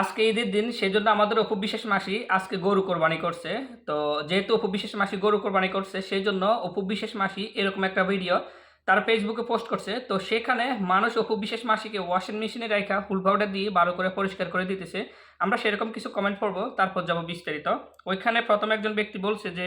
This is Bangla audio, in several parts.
আজকে ঈদের দিন সেজন্য আমাদের অপু বিশ্বাস মাসি আজকে গরু কোরবানি করছে। তো যেহেতু অপু বিশ্বাস মাসি গরু কোরবানি করছে সেই জন্য অপু বিশ্বাস মাসি এরকম একটা ভিডিও তার ফেসবুকে পোস্ট করছে। তো সেখানে মানুষ অপু বিশ্বাস মাসিকে ওয়াশিং মেশিনে রাখা হুল পাউডার দিয়ে ভালো করে পরিষ্কার করে দিতেছে। আমরা সেরকম কিছু কমেন্ট পড়বো, তারপর যাব বিস্তারিত। ওইখানে প্রথম একজন ব্যক্তি বলছে যে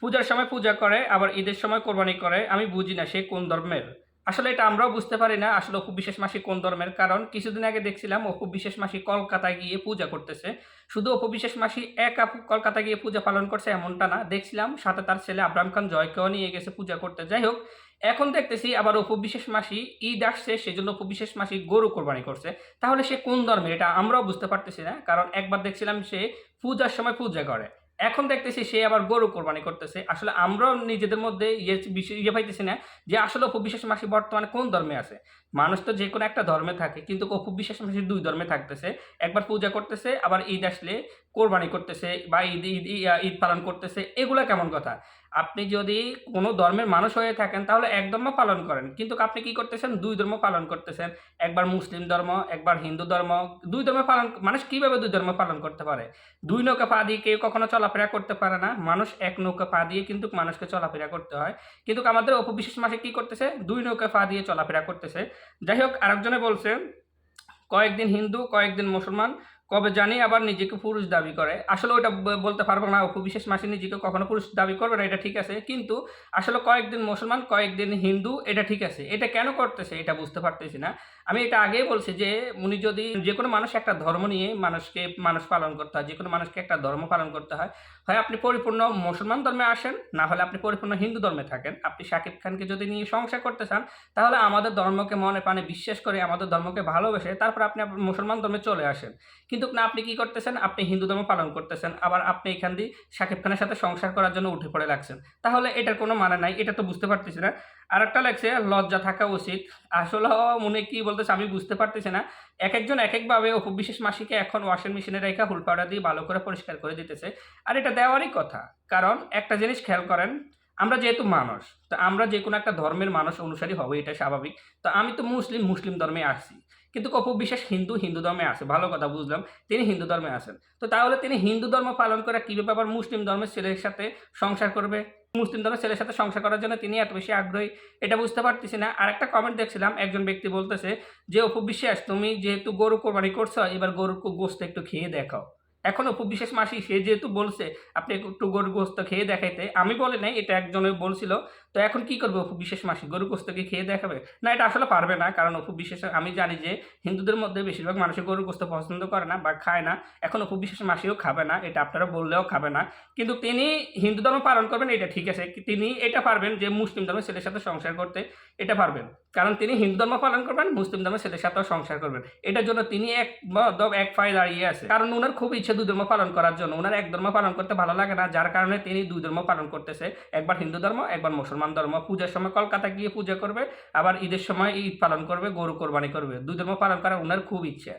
পূজার সময় পূজা করে আবার ঈদের সময় কোরবানি করে, আমি বুঝি না সে কোন ধর্মের। আসলে এটা আমরাও বুঝতে পারি না আসলে অপু বিশ্বাস মাসি কোন ধর্মের, কারণ কিছুদিন আগে দেখছিলাম অপু বিশ্বাস মাসি কলকাতায় গিয়ে পূজা করতেছে। শুধু অপু বিশ্বাস মাসি একা কলকাতা গিয়ে পূজা পালন করছে এমনটা না, দেখছিলাম সাথে তার ছেলে আব্রাহাম খান জয়কেও নিয়ে গেছে পূজা করতে। যাই হোক, এখন দেখতেছি আবার অপু বিশ্বাস মাসি ঈদ আসছে সেজন্য অপু বিশ্বাস মাসি গরু কোরবানি করছে। তাহলে সে কোন ধর্মের এটা আমরাও বুঝতে পারতেছি না, কারণ একবার দেখছিলাম সে পূজার সময় পূজা করে, এখন দেখতেছি সে আবার গরু কোরবানি করতেছে। আসলে আমরাও নিজেদের মধ্যে পাইতেছি না যে আসলে অপু বিশ্বাস মাসি বর্তমানে কোন ধর্মে আছে। মানুষ তো যে কোনো একটা ধর্মে থাকে, কিন্তু অপু বিশ্বাস মাসি দুই ধর্মে থাকতেছে। একবার পূজা করতেছে, আবার ঈদ আসলে কোরবানি করতেছে বা ঈদ ঈদ ঈদ পালন করতেছে। এগুলা কেমন কথা? আপনি যদি কোনো ধর্মের মানুষ হয়ে থাকেন তাহলে এক ধর্ম পালন করেন, কিন্তু আপনি কি করতেছেন? দুই ধর্ম পালন করতেছেন। একবার মুসলিম ধর্ম, একবার হিন্দু ধর্ম। দুই ধর্ম পালন মানুষ কিভাবে দুই ধর্ম পালন করতে পারে? দুই নৌকা পা দিয়ে কেউ কখনো চলাফেরা করতে পারে না। মানুষ এক নৌকা পা দিয়ে কিন্তু মানুষকে চলাফেরা করতে হয়। কিন্তু আমাদের অপু বিশ্বাস মাসে কি করতেছে? দুই নৌকা পা দিয়ে চলাফেরা করতেছে। যাই হোক, আরেকজনে বলছে কয়েকদিন হিন্দু কয়েকদিন মুসলমান, কবে জানি আবার নিজেকে পুরুষ দাবি করে। আসলে ওটা বলতে পারবো না, অপু বিশ্বাস মাসি নিজেকে কখনো পুরুষ দাবি করবে না, এটা ঠিক আছে। কিন্তু আসলে কয়েকদিন মুসলমান কয়েকদিন হিন্দু, এটা ঠিক আছে। এটা কেন করতেছে এটা বুঝতে পারতেছি না। আমি এটা আগেই বলছি যে উনি যদি যে কোনো মানুষ একটা ধর্ম নিয়ে মানুষ পালন করতে হয়, যে কোনো মানুষকে একটা ধর্ম পালন করতে হয়। হয় আপনি পরিপূর্ণ মুসলমান ধর্মে আসেন, না হলে আপনি পরিপূর্ণ হিন্দু ধর্মে থাকেন। আপনি শাকিব খানকে যদি নিয়ে সংসার করতে চান তাহলে আমাদের ধর্মকে মনে প্রাণে বিশ্বাস করে আমাদের ধর্মকে ভালোবেসে তারপর আপনি আপনার মুসলমান ধর্মে চলে আসেন। কিন্তু না, আপনি কি করতেছেন? আপনি হিন্দু ধর্ম পালন করতেছেন, আবার আপনি এখান দিয়ে শাকিব খানের সাথে সংসার করার জন্য উঠে পড়ে লাগছেন। তাহলে এটার কোনো মানে নাই, এটা তো বুঝতে পারতেছি না। আরেকটা লাগছে লজ্জা থাকা উচিত। আসলে মনে কি বলতেছে আমি বুঝতে পারতেছি না। একেকজন একেকভাবে অপু বিশ্বাস মাসিকে এখন ওয়াশিং মেশিনে রেখে হুল পাউডার দিয়ে ভালো করে পরিষ্কার করে দিতেছে। আর এটা দেওয়ারই কথা। কারণ একটা জিনিস খেয়াল করেন, আমরা যেহেতু মানুষ, তো আমরা যে কোনো একটা ধর্মের মানুষ অনুসারী হবো, এটা স্বাভাবিক। তো আমি তো মুসলিম ধর্মে আসছি, কিন্তু অপু বিশ্বাস হিন্দু ধর্মে আছে, ভালো কথা বুঝলাম। তিনি হিন্দু ধর্মে আছেন, তো তাহলে তিনি হিন্দু ধর্ম পালন করে কীভাবে আবার মুসলিম ধর্মের ছেলের সাথে সংসার করবে? মুসলিম ধর্মের ছেলের সাথে সংসার করার জন্য তিনি এত বেশি আগ্রহী, এটা বুঝতে পারতেছি না। আর একটা কমেন্ট দেখছিলাম, একজন ব্যক্তি বলতেছে যে অপু বিশ্বাস তুমি যেহেতু গরু কোরবানি করছো, এবার গরুর গোস্ত একটু খেয়ে দেখাও। এখন অপু বিশ্বাস মাসি সে যেহেতু বলছে আপনি একটু গরুর গোস্ত খেয়ে দেখাইতে, আমি বলি নাই, এটা একজনে বলছিল। তো এখন কি করবে অপু বিশ্বাস মাসি? গরু গোস্তকে খেয়ে দেখাবে? না, এটা আসলে পারবে না, কারণ অপু বিশ্বাস আমি জানি যে হিন্দুদের মধ্যে বেশিরভাগ মানুষের গরুর গোস্ত পছন্দ করে না বা খায় না। এখন অপু বিশ্বাস মাসিও খাবে না, এটা আপনারা বললেও খাবে না। কিন্তু তিনি হিন্দু ধর্ম পালন করবেন, এটা ঠিক আছে। তিনি এটা পারবেন যে মুসলিম ধর্মের ছেলের সাথে সংসার করতে, এটা পারবেন। কারণ তিনি হিন্দু ধর্ম পালন করবেন, মুসলিম ধর্মের ছেলের সাথেও সংসার করবেন। এটার জন্য তিনি এক পায়ে দাঁড়িয়ে আছে, কারণ ওনার খুব ইচ্ছে দুই ধর্ম পালন করার জন্য। ওনার এক ধর্ম পালন করতে ভালো লাগে না, যার কারণে তিনি দুই ধর্ম পালন করতেছে। একবার হিন্দু ধর্ম, একবার মুসলমান ধর্ম। পূজার সময় কলকাতা গিয়ে পূজা করবে, আবার ঈদের সময় ঈদ পালন করবে, গরু কোরবানি করবে। দুই ধর্ম পালন করার ওনার খুব ইচ্ছে।